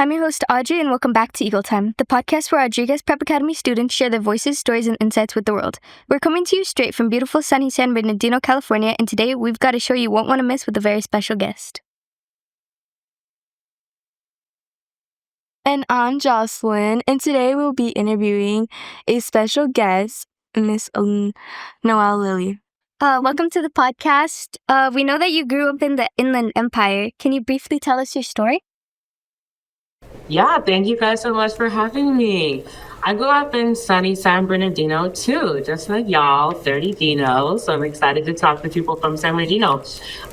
I'm your host, Audrey, and welcome back to Eagle Time, the podcast where Rodriguez Prep Academy students share their voices, stories, and insights with the world. We're coming to you straight from beautiful sunny San Bernardino, California, and today we've got a show you won't want to miss with a very special guest. And I'm Jocelyn, and today we'll be interviewing a special guest, Miss Noëlle Lilley. Welcome to the podcast. We know that you grew up in the Inland Empire. Can you briefly tell us your story? Yeah, thank you guys so much for having me. I grew up in sunny San Bernardino too, just like y'all, 30 Dino. So I'm excited to talk to people from San Bernardino.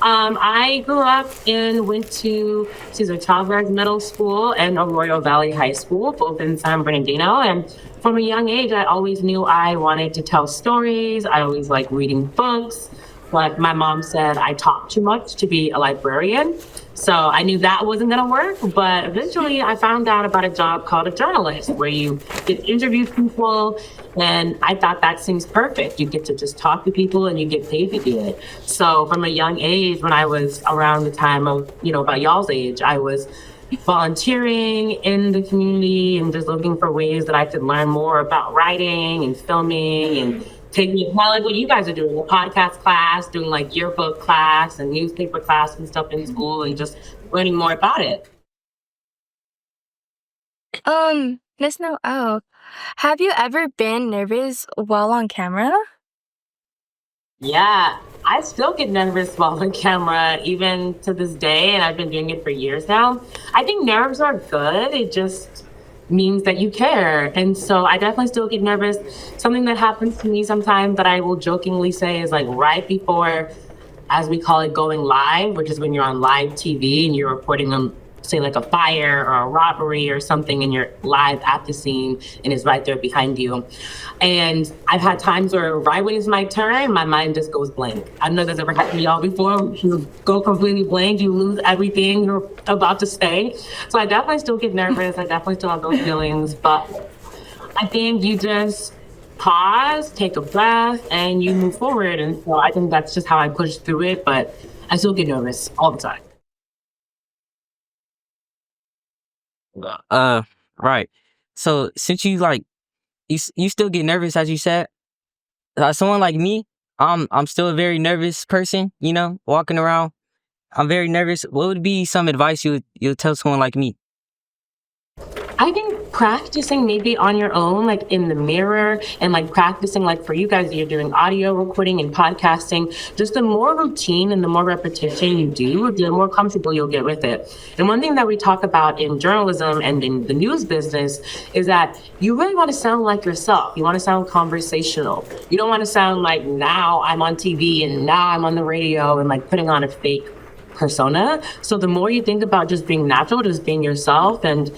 I grew up and went to Cesar Chavez Middle School and Arroyo Valley High School, both in San Bernardino. And from a young age, I always knew I wanted to tell stories. I always liked reading books. But my mom said I talk too much to be a librarian. So I knew that wasn't going to work. But eventually I found out about a job called a journalist where you get to interview people. And I thought that seems perfect. You get to just talk to people and you get paid to do it. So from a young age, when I was around the time of, about y'all's age, I was volunteering in the community and just looking for ways that I could learn more about writing and filming and taking kind of like what you guys are doing, a podcast class, doing like yearbook class and newspaper class and stuff in school and just learning more about it. Miss Noëlle, have you ever been nervous while on camera? Yeah, I still get nervous while on camera, even to this day, and I've been doing it for years now. I think nerves are good. It just means that you care. And so I definitely still get nervous. Something that happens to me sometimes that I will jokingly say is like right before, as we call it, going live, which is when you're on live TV and you're reporting on, say, like a fire or a robbery or something, and you're live at the scene and it's right there behind you. And I've had times where right when it's my turn, my mind just goes blank. I don't know if that's ever happened to y'all before. You go completely blank, you lose everything you're about to say. So I definitely still get nervous. I definitely still have those feelings, but I think you just pause, take a breath, and you move forward. And so I think that's just how I push through it, but I still get nervous all the time. Right. So since you still get nervous, as you said, someone like me, I'm still a very nervous person. Walking around, I'm very nervous. What would be some advice you'd tell someone like me? I think practicing maybe on your own, like in the mirror, and like practicing, like for you guys, you're doing audio recording and podcasting, just the more routine and the more repetition you do, the more comfortable you'll get with it. And one thing that we talk about in journalism and in the news business is that you really want to sound like yourself. You want to sound conversational. You don't want to sound like now I'm on TV and now I'm on the radio and like putting on a fake persona. So the more you think about just being natural, just being yourself and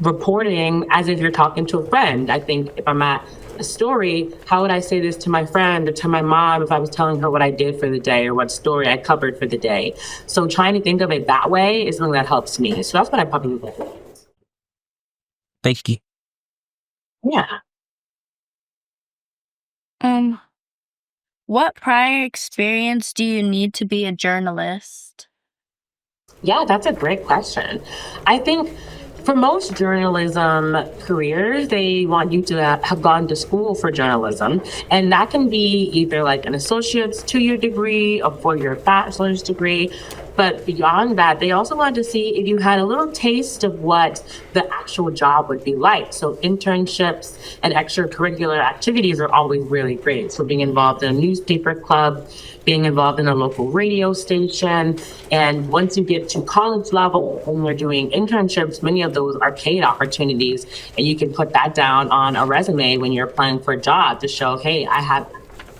reporting as if you're talking to a friend. I think if I'm at a story, how would I say this to my friend or to my mom if I was telling her what I did for the day or what story I covered for the day? So trying to think of it that way is something that helps me. So that's what I probably would do. Thank you. Yeah. What prior experience do you need to be a journalist? Yeah, that's a great question. I think for most journalism careers, they want you to have gone to school for journalism. And that can be either like an associate's 2-year degree or 4-year bachelor's degree. But beyond that, they also wanted to see if you had a little taste of what the actual job would be like. So internships and extracurricular activities are always really great. So being involved in a newspaper club, being involved in a local radio station. And once you get to college level, when you're doing internships, many of those are paid opportunities. And you can put that down on a resume when you're applying for a job to show, hey, I have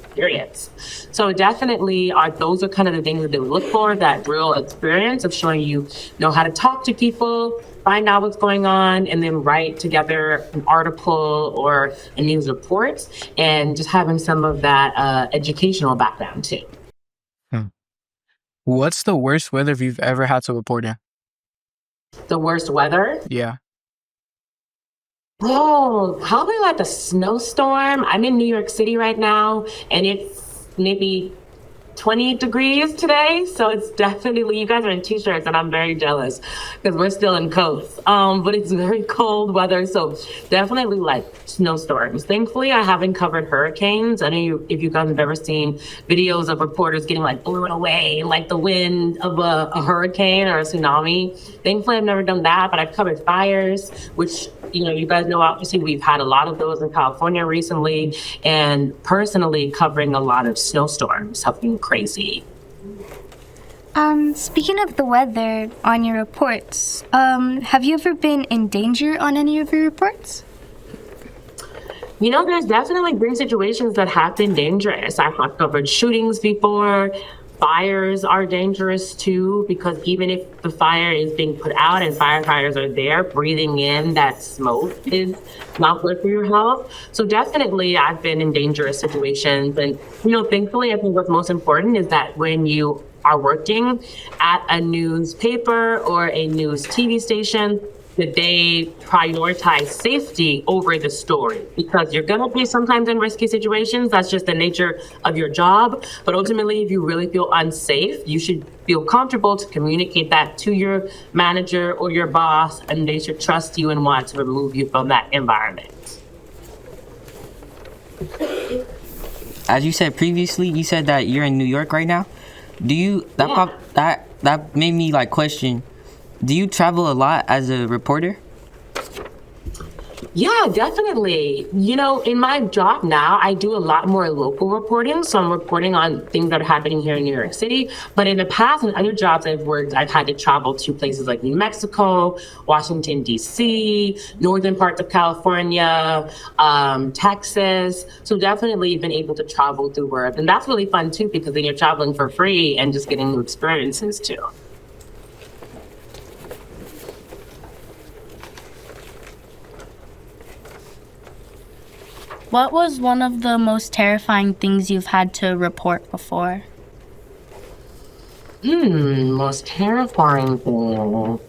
experience. So definitely those are kind of the things that they would look for, that real experience of showing you know how to talk to people, find out what's going on, and then write together an article or a news report, and just having some of that educational background too. What's the worst weather you've ever had to report in? The worst weather? Yeah. Oh, probably like a snowstorm. I'm in New York City right now, and it's maybe 20 degrees today. So it's definitely, you guys are in t-shirts and I'm very jealous because we're still in coats. But it's very cold weather. So definitely like snowstorms. Thankfully, I haven't covered hurricanes. I know if you guys have ever seen videos of reporters getting like blown away, like the wind of a hurricane or a tsunami. Thankfully, I've never done that, but I've covered fires, which, you guys know, obviously we've had a lot of those in California recently, and personally covering a lot of snowstorms have been crazy. Speaking of the weather on your reports, have you ever been in danger on any of your reports? There's definitely been situations that have been dangerous. I've covered shootings before. Fires are dangerous too, because even if the fire is being put out and firefighters are there, breathing in that smoke is not good for your health. So definitely I've been in dangerous situations. And, thankfully, I think what's most important is that when you are working at a newspaper or a news TV station, that they prioritize safety over the story, because you're going to be sometimes in risky situations. That's just the nature of your job. But ultimately, if you really feel unsafe, you should feel comfortable to communicate that to your manager or your boss, and they should trust you and want to remove you from that environment. As you said previously, you said that you're in New York right now. That made me like question, do you travel a lot as a reporter? Yeah, definitely. In my job now, I do a lot more local reporting. So I'm reporting on things that are happening here in New York City. But in the past, in other jobs I've worked, I've had to travel to places like New Mexico, Washington, D.C., northern parts of California, Texas. So definitely been able to travel through work. And that's really fun too, because then you're traveling for free and just getting new experiences too. What was one of the most terrifying things you've had to report before? Most terrifying thing.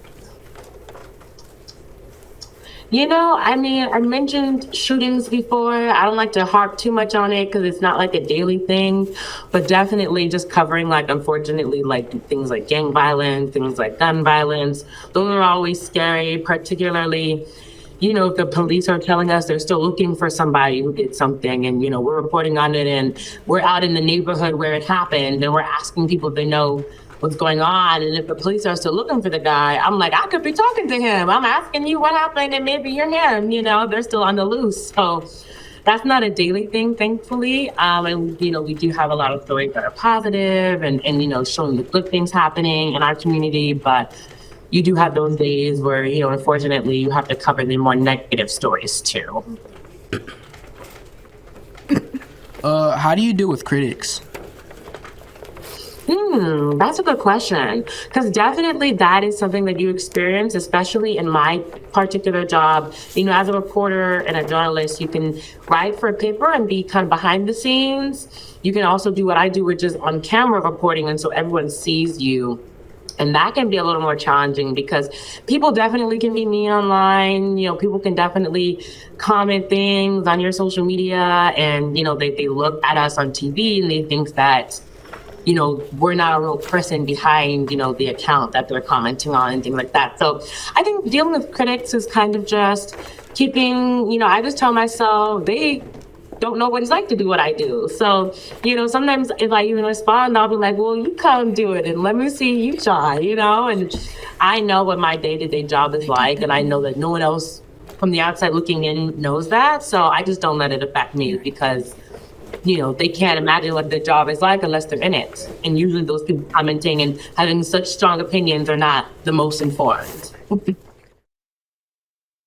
I mentioned shootings before. I don't like to harp too much on it because it's not like a daily thing, but definitely just covering, like, unfortunately, like things like gang violence, things like gun violence. Those are always scary, particularly, if the police are telling us they're still looking for somebody who did something, and, we're reporting on it, and we're out in the neighborhood where it happened, and we're asking people if they know what's going on. And if the police are still looking for the guy, I'm like, I could be talking to him. I'm asking you what happened, and maybe you're him. They're still on the loose. So that's not a daily thing, thankfully. And, we do have a lot of stories that are positive and showing the good things happening in our community. But you do have those days where, unfortunately, you have to cover the more negative stories too. How do you deal with critics? That's a good question, because definitely that is something that you experience, especially in my particular job. As a reporter and a journalist, you can write for a paper and be kind of behind the scenes. You can also do what I do, which is on camera reporting, and so everyone sees you. And that can be a little more challenging because people definitely can be mean online. People can definitely comment things on your social media, and, they look at us on TV and they think that, we're not a real person behind, the account that they're commenting on and things like that. So I think dealing with critics is kind of just keeping, I just tell myself they don't know what it's like to do what I do. So, sometimes if I even respond, I'll be like, well, you come do it and let me see you try, and I know what my day-to-day job is like, and I know that no one else from the outside looking in knows that. So I just don't let it affect me because, they can't imagine what the job is like unless they're in it. And usually those people commenting and having such strong opinions are not the most informed.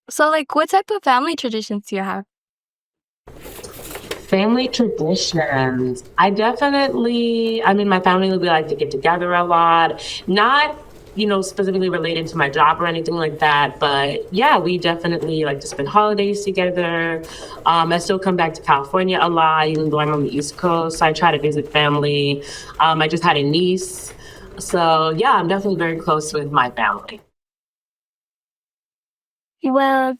So, what type of family traditions do you have? Family traditions. My family, we like to get together a lot. Not, specifically related to my job or anything like that. But yeah, we definitely like to spend holidays together. I still come back to California a lot, even though I'm on the East Coast. So I try to visit family. I just had a niece. So yeah, I'm definitely very close with my family. Well,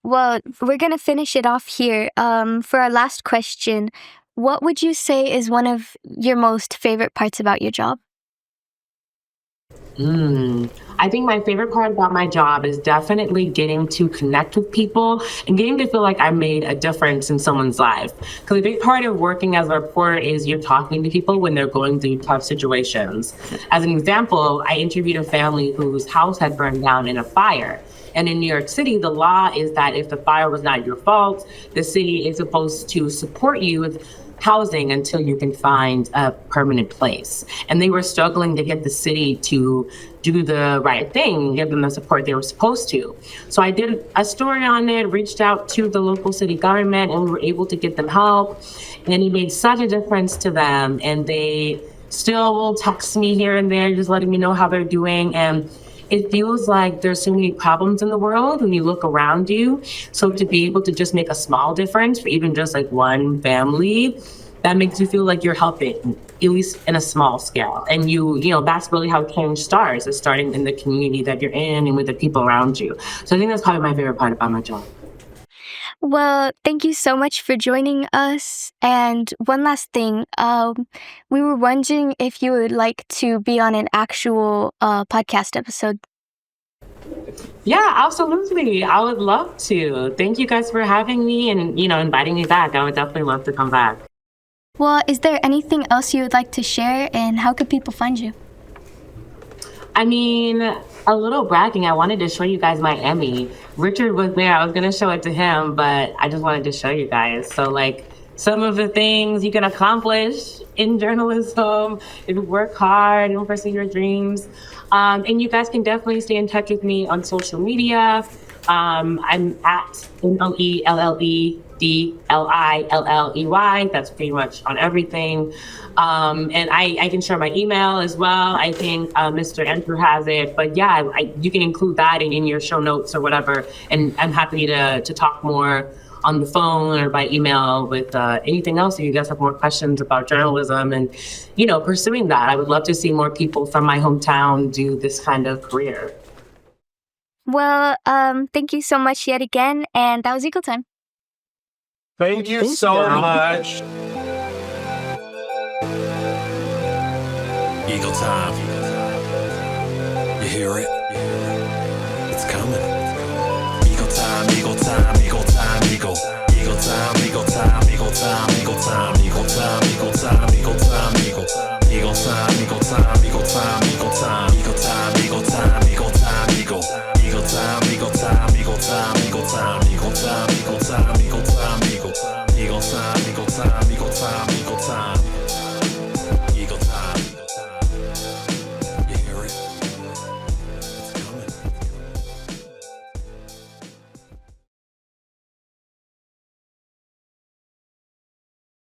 we're gonna finish it off here. For our last question, what would you say is one of your most favorite parts about your job? I think my favorite part about my job is definitely getting to connect with people and getting to feel like I made a difference in someone's life. Because a big part of working as a reporter is you're talking to people when they're going through tough situations. As an example, I interviewed a family whose house had burned down in a fire. And in New York City, the law is that if the fire was not your fault, the city is supposed to support you with housing until you can find a permanent place. And they were struggling to get the city to do the right thing, give them the support they were supposed to. So I did a story on it, reached out to the local city government, and we were able to get them help. And it made such a difference to them. And they still will text me here and there, just letting me know how they're doing. And it feels like there's so many problems in the world when you look around you. So to be able to just make a small difference for even just like one family, that makes you feel like you're helping, at least in a small scale. And you know, that's really how change starts, is starting in the community that you're in and with the people around you. So I think that's probably my favorite part about my job. Well, thank you so much for joining us. And one last thing, we were wondering if you would like to be on an actual podcast episode. Yeah, absolutely. I would love to. Thank you guys for having me and, you know, inviting me back. I would definitely love to come back. Well, is there anything else you would like to share, and how could people find you? I mean, a little bragging. I wanted to show you guys my Emmy. Richard was there. I was going to show it to him, but I just wanted to show you guys. So, like, some of the things you can accomplish in journalism if you work hard and pursue your dreams. And you guys can definitely stay in touch with me on social media. I'm at Noëlle Lilley. That's pretty much on everything. And I can share my email as well. I think Mr. Andrew has it. But yeah, you can include that in your show notes or whatever. And I'm happy to talk more on the phone or by email with anything else. If you guys have more questions about journalism and, you know, pursuing that, I would love to see more people from my hometown do this kind of career. Well, thank you so much yet again, and that was Eagle Time. Thank you so much. Eagle Time. You hear it? It's coming. Eagle Time, Eagle Time, Eagle Time, Eagle. Eagle Time, Eagle Time, Eagle Time, Eagle Time, Eagle Time, Eagle Time, Eagle Time, Eagle. Eagle Time, Eagle Time.